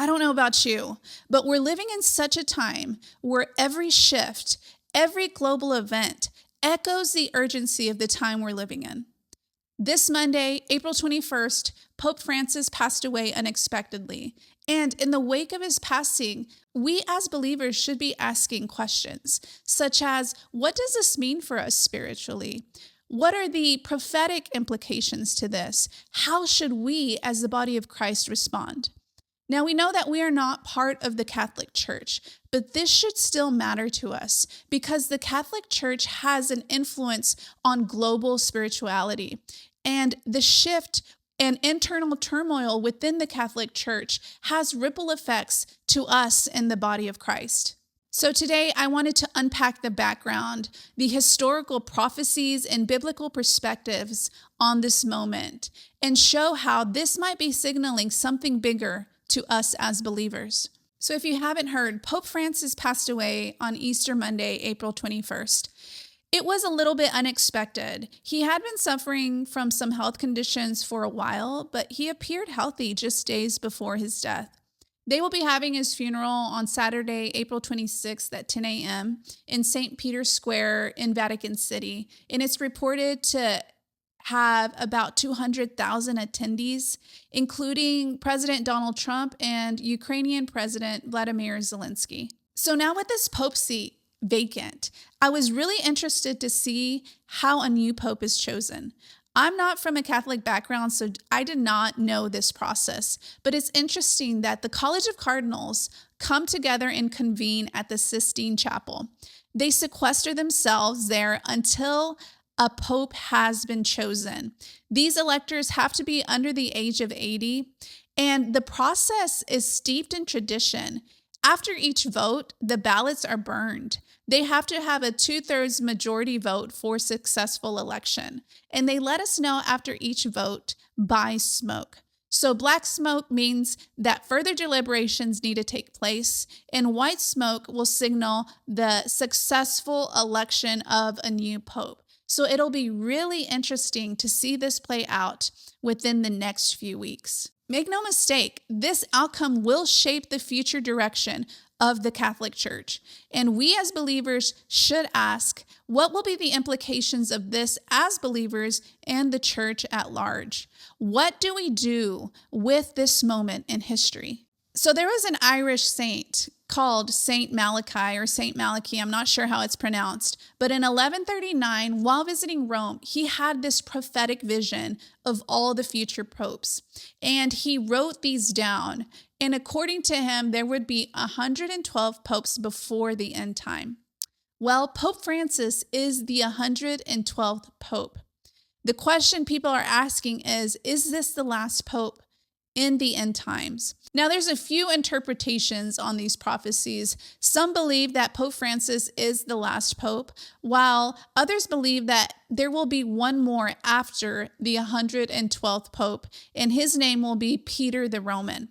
I don't know about you, but we're living in such a time where every shift, every global event echoes the urgency of the time we're living in. This Monday, April 21st, Pope Francis passed away unexpectedly. And in the wake of his passing, we as believers should be asking questions such as, what does this mean for us spiritually? What are the prophetic implications to this? How should we as the body of Christ respond? Now, we know that we are not part of the Catholic Church, but this should still matter to us because the Catholic Church has an influence on global spirituality. And the shift and internal turmoil within the Catholic Church has ripple effects to us in the body of Christ. So today I wanted to unpack the background, the historical prophecies and biblical perspectives on this moment, and show how this might be signaling something bigger to us as believers. So if you haven't heard, Pope Francis passed away on Easter Monday, April 21st. It was a little bit unexpected. He had been suffering from some health conditions for a while, but he appeared healthy just days before his death. They will be having his funeral on Saturday, April 26th at 10 a.m. in St. Peter's Square in Vatican City, and it's reported to have about 200,000 attendees, including President Donald Trump and Ukrainian President Vladimir Zelensky. So now with this Pope seat vacant, I was really interested to see how a new Pope is chosen. I'm not from a Catholic background, so I did not know this process, but it's interesting that the College of Cardinals come together and convene at the Sistine Chapel. They sequester themselves there until a pope has been chosen. These electors have to be under the age of 80, and the process is steeped in tradition. After each vote, the ballots are burned. They have to have a 2/3 majority vote for successful election. And they let us know after each vote by smoke. So black smoke means that further deliberations need to take place, and white smoke will signal the successful election of a new pope. So it'll be really interesting to see this play out within the next few weeks. Make no mistake, this outcome will shape the future direction of the Catholic Church. And we as believers should ask, what will be the implications of this as believers and the church at large? What do we do with this moment in history? So there was an Irish saint called Saint Malachy or Saint Malachy, I'm not sure how it's pronounced, but in 1139, while visiting Rome, he had this prophetic vision of all the future popes, and he wrote these down, and according to him, there would be 112 popes before the end time. Well, Pope Francis is the 112th pope. The question people are asking is this the last pope in the end times? Now, there's a few interpretations on these prophecies. Some believe that Pope Francis is the last pope, while others believe that there will be one more after the 112th pope, and his name will be Peter the Roman.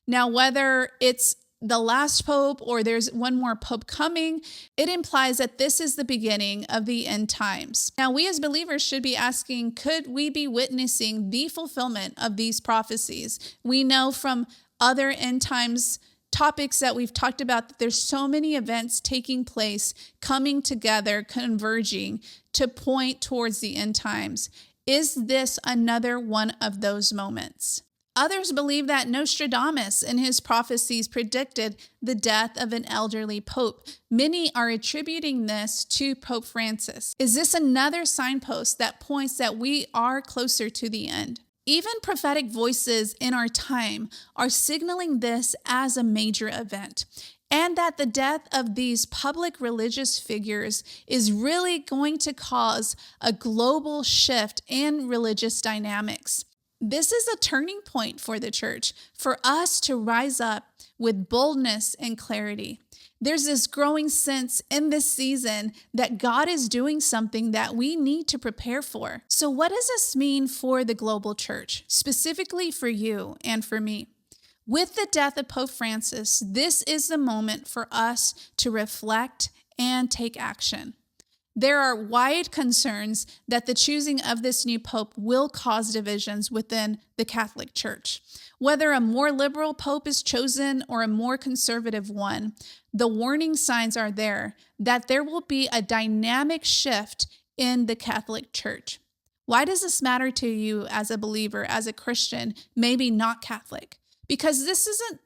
Now, whether it's the last pope or there's one more pope coming, it implies that this is the beginning of the end times. Now, we as believers should be asking, could we be witnessing the fulfillment of these prophecies? We know from other end times topics that we've talked about that there's so many events taking place, coming together, converging to point towards the end times. Is this another one of those moments? Others believe that Nostradamus in his prophecies predicted the death of an elderly pope. Many are attributing this to Pope Francis. Is this another signpost that points that we are closer to the end? Even prophetic voices in our time are signaling this as a major event, and that the death of these public religious figures is really going to cause a global shift in religious dynamics. This is a turning point for the church, for us to rise up with boldness and clarity. There's this growing sense in this season that God is doing something that we need to prepare for. So what does this mean for the global church, specifically for you and for me? With the death of Pope Francis, this is the moment for us to reflect and take action. There are wide concerns that the choosing of this new pope will cause divisions within the Catholic Church. Whether a more liberal pope is chosen or a more conservative one, the warning signs are there that there will be a dynamic shift in the Catholic Church. Why does this matter to you as a believer, as a Christian, maybe not Catholic? Because this isn't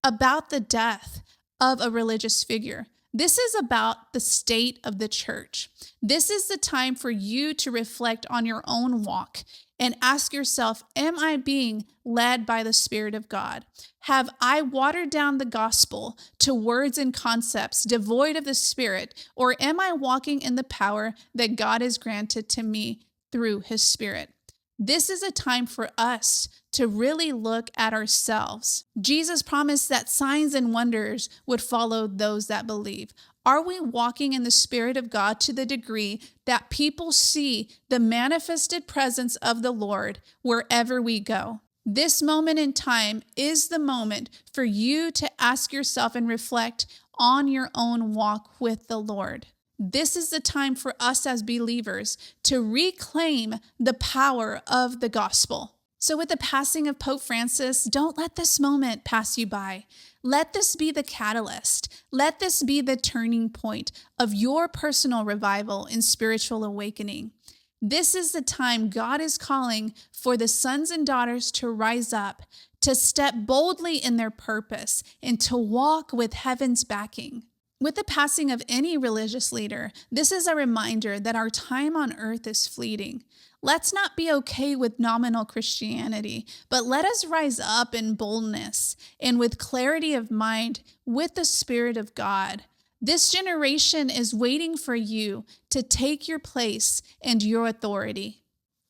about the death of a religious figure. This is about the state of the church. This is the time for you to reflect on your own walk and ask yourself, am I being led by the Spirit of God? Have I watered down the gospel to words and concepts devoid of the Spirit, or am I walking in the power that God has granted to me through His Spirit? This is a time for us to really look at ourselves. Jesus promised that signs and wonders would follow those that believe. Are we walking in the Spirit of God to the degree that people see the manifested presence of the Lord wherever we go? This moment in time is the moment for you to ask yourself and reflect on your own walk with the Lord. This is the time for us as believers to reclaim the power of the gospel. So with the passing of Pope Francis, don't let this moment pass you by. Let this be the catalyst. Let this be the turning point of your personal revival and spiritual awakening. This is the time God is calling for the sons and daughters to rise up, to step boldly in their purpose, and to walk with heaven's backing. With the passing of any religious leader, this is a reminder that our time on earth is fleeting. Let's not be okay with nominal Christianity, but let us rise up in boldness and with clarity of mind with the Spirit of God. This generation is waiting for you to take your place and your authority.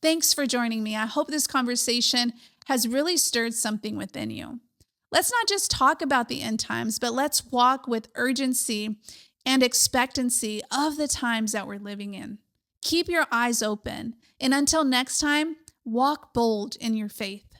Thanks for joining me. I hope this conversation has really stirred something within you. Let's not just talk about the end times, but let's walk with urgency and expectancy of the times that we're living in. Keep your eyes open. And until next time, walk bold in your faith.